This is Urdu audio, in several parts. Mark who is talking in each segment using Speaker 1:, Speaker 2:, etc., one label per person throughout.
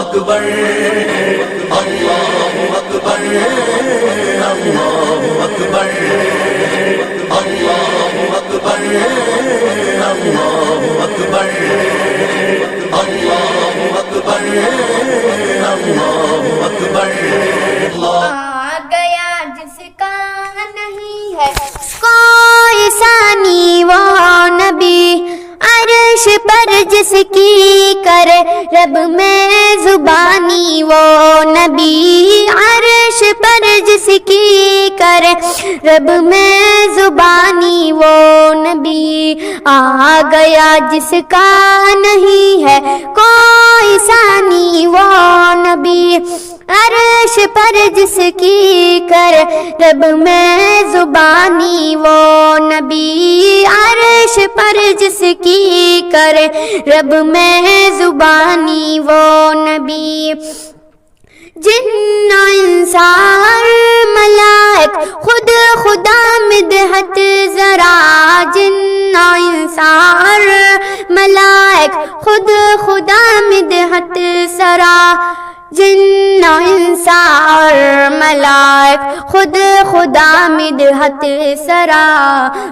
Speaker 1: اکبر اللہ اکبر اللہ اکبر اللہ اکبر اللہ اکبر اللہ اکبر اللہ اکبر
Speaker 2: آ گیا جس کا نہیں ہے کوئی ثانی وہ نبی، عرش پر جس کی کرے رب میں زبانی وہ نبی، عرش پر جس کی کرے رب میں زبانی وہ نبی، آ گیا جس کا نہیں ہے کوئی ثانی وہ نبی، عرش پر جس کی کرے رب میں زبانی وہ نبی، عرش پر جس کی کرے رب میں زبانی وہ نبی، جن و انسان ملائک خود خدا مدحت ذرا، جن و انسان ملائک خود خدا مدحت ذرا، جن و انسان ملائک خود خدا مدحت سرا،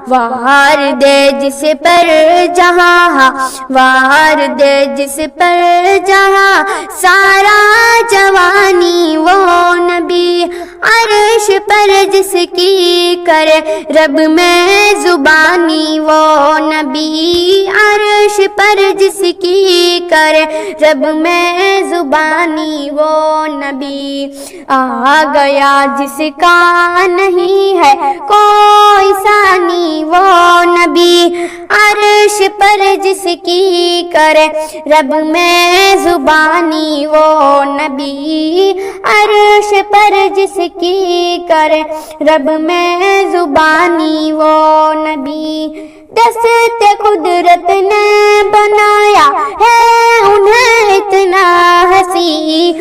Speaker 2: وار دے جس پر جہاں، وار دے جس پر جہاں سارا جوانی وہ نبی، عرش پر جس کی کرے رب میں زبانی وہ نبی، عرش پر جس کی کرے رب میں زبانی وہ نبی، آ گیا جس کا نہیں ہے کوئی ثانی وہ نبی، عرش پر جس کی کرے رب میں زبانی وہ نبی، عرش پر جس کی کرے رب میں زبانی وہ نبی، دست قدرت نے بنایا ہے انہیں اتنا ہنسی،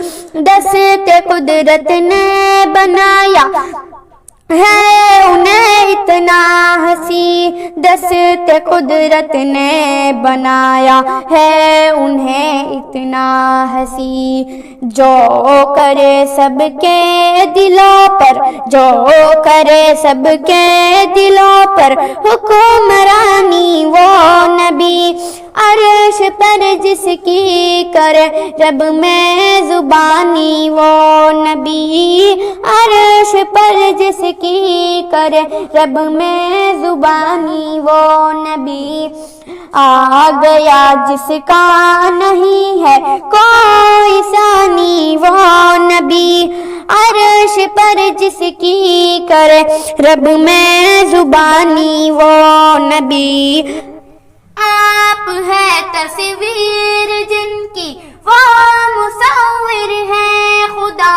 Speaker 2: دست قدرت نے بنایا ہے انہیں اتنا ہنسی، دست قدرت نے بنایا ہے انہیں اتنا ہنسی، جو کرے سب کے دلوں پر، جو کرے سب کے دلوں پر حکمرانی وہ نبی، عرش پر جس کی کرے رب میں زبانی وہ نبی، عرش پر جس کی کرے رب میں زبانی وہ نبی، آ گیا جس کا نہیں ہے کوئی ثانی وہ نبی، عرش پر جس کی کرے رب میں زبانی وہ نبی، آپ ہے تصویر جن کی وہ مصور ہے خدا،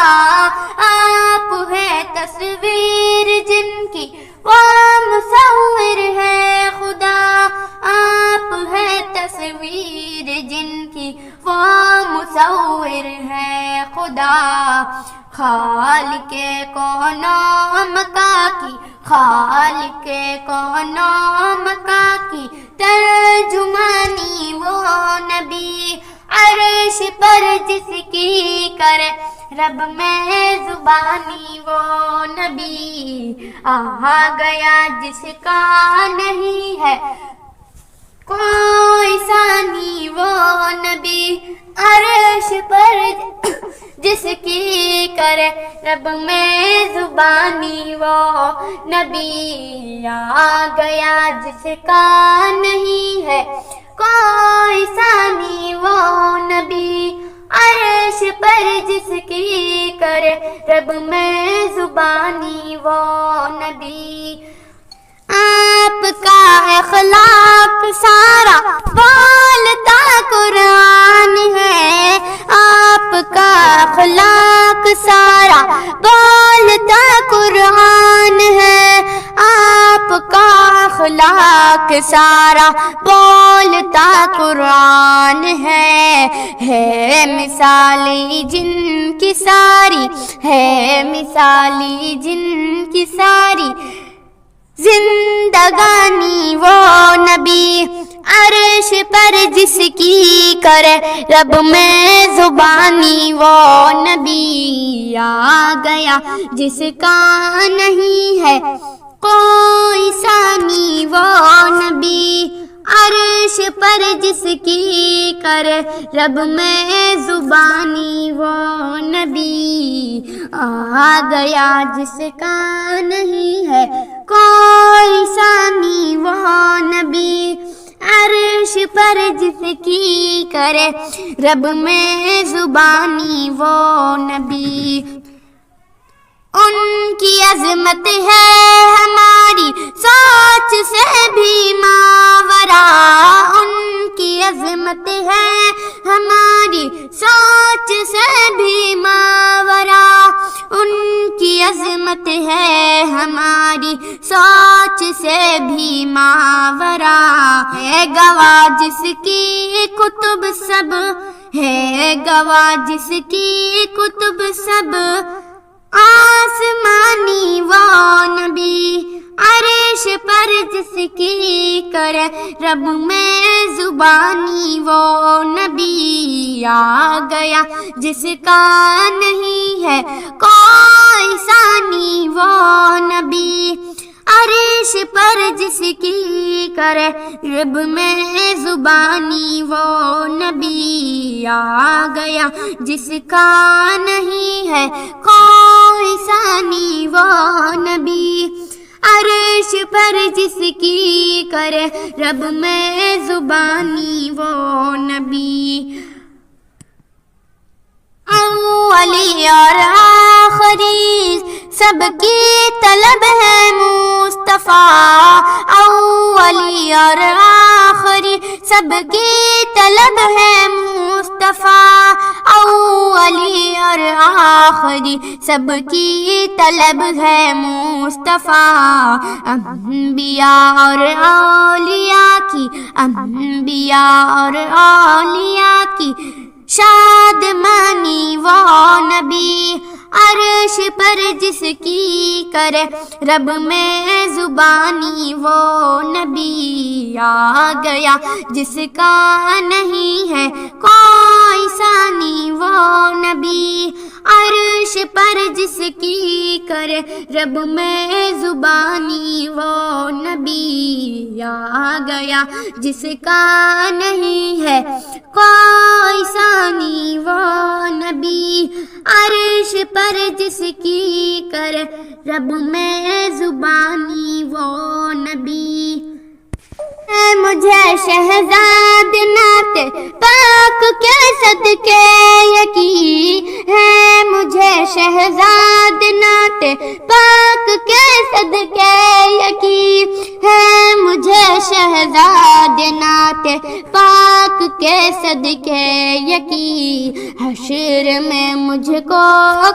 Speaker 2: آپ ہے تصویر جن کی وہ مصور ہے خدا، آپ ہے تصویر جن کی وہ مصور ہے خدا، خالق کون و مکان کی، خالق کون و مکان کی ترجمانی وہ نبی، عرش پر جس کی کرے رب میں زبانی وہ نبی، آ گیا جس کا نہیں ہے کوئی ثانی وہ نبی، عرش پر جس کی کرے رب میں زبانی وہ نبی، آ گیا جس کا نہیں ہے کوئی ثانی وہ نبی، عرش پر جس کی کرے رب میں زبانی وہ نبی، آپ کا اخلاق سارا بولتا قرآن ہے، آپ کا اخلاق سارا بولتا قرآن ہے، آپ کا اخلاق سارا بولتا قرآن ہے مثالی جن کی ساری، ہے مثالی جن کی ساری، زندگانی وہ نبی عرش پر جس کی کرے رب میں زبانی وہ نبی آ گیا جس کا نہیں ہے کوئی ثانی وہ نبی عرش پر جس کی کرے رب میں زبانی وہ نبی آ گیا جس کا نہیں ہے کوئی ثانی وہ نبی عرش پر جس کی کرے رب میں زبانی وہ نبی ان کی عظمت ہے ہماری سوچ سے بھی ماورا ان کی عظمت ہے ہماری سوچ سے بھی ماورا ان کی عظمت ہے ہماری سوچ سے بھی ماورا ہے گواہ جس کی کتب سب ہے گواہ جس کی کتب سب آسمانی وہ نبی عرش پر جس کی کرے رب میں زبانی وہ نبی آ گیا جس کا نہیں ہے کوئی ثانی وہ نبی عرش پر جس کی کرے رب میں زبانی وہ نبی آ گیا جس کا نہیں ہے کوئی ثانی وہ نبی عرش پر جس کی کرے رب میں زبانی وہ نبی اولی اور آخری سب کی طلب ہے مصطفیٰ اولی اور آخری سب کی طلب ہے مصطفیٰ اولی اور آخری سب کی طلب ہے مصطفیٰ انبیاء اور اولیاء کی انبیاء اور اولیاء کی شادمانی وہ نبی عرش پر جس کی کرے رب میں زبانی وہ نبی آ گیا جس کا نہیں ہے کوئی ثانی وہ نبی عرش پر جس کی کرے رب میں زبانی وہ نبی آ گیا جس کا نہیں ہے کوئی ثانی وہ نبی عرش پر جس کی کرے رب میں زبانی وہ نبی مجھے شہزاد نعت پاک کے صدقے یقین ہے مجھے شہزاد نعت پاک کے صدقے یقین ہے مجھے شہزاد نعت پاک کے صدقے یقین حشر میں مجھ کو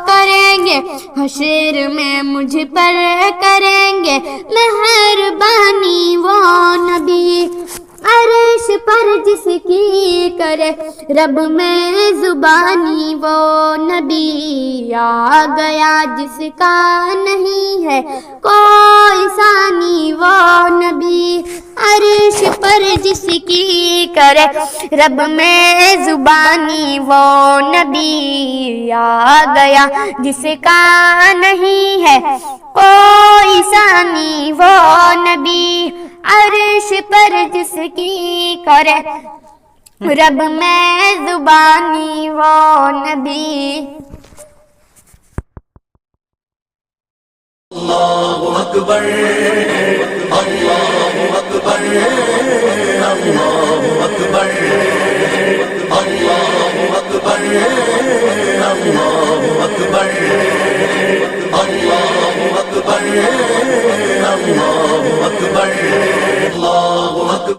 Speaker 2: کریں گے حشر میں مجھ پر کریں گے مہربانی وہ نبی عرش پر جس کی کرے رب میں زبانی وہ نبی آ گیا جس کا نہیں ہے کوئی ثانی وہ نبی عرش پر جس کی کرے رب میں زبانی وہ نبی آ گیا جس کا نہیں ہے کوئی ثانی وہ نبی عرش پر جس کی کرے رب میں زبانی وہ نبی
Speaker 1: اللہ اکبر اللہ اکبر اللہ اکبر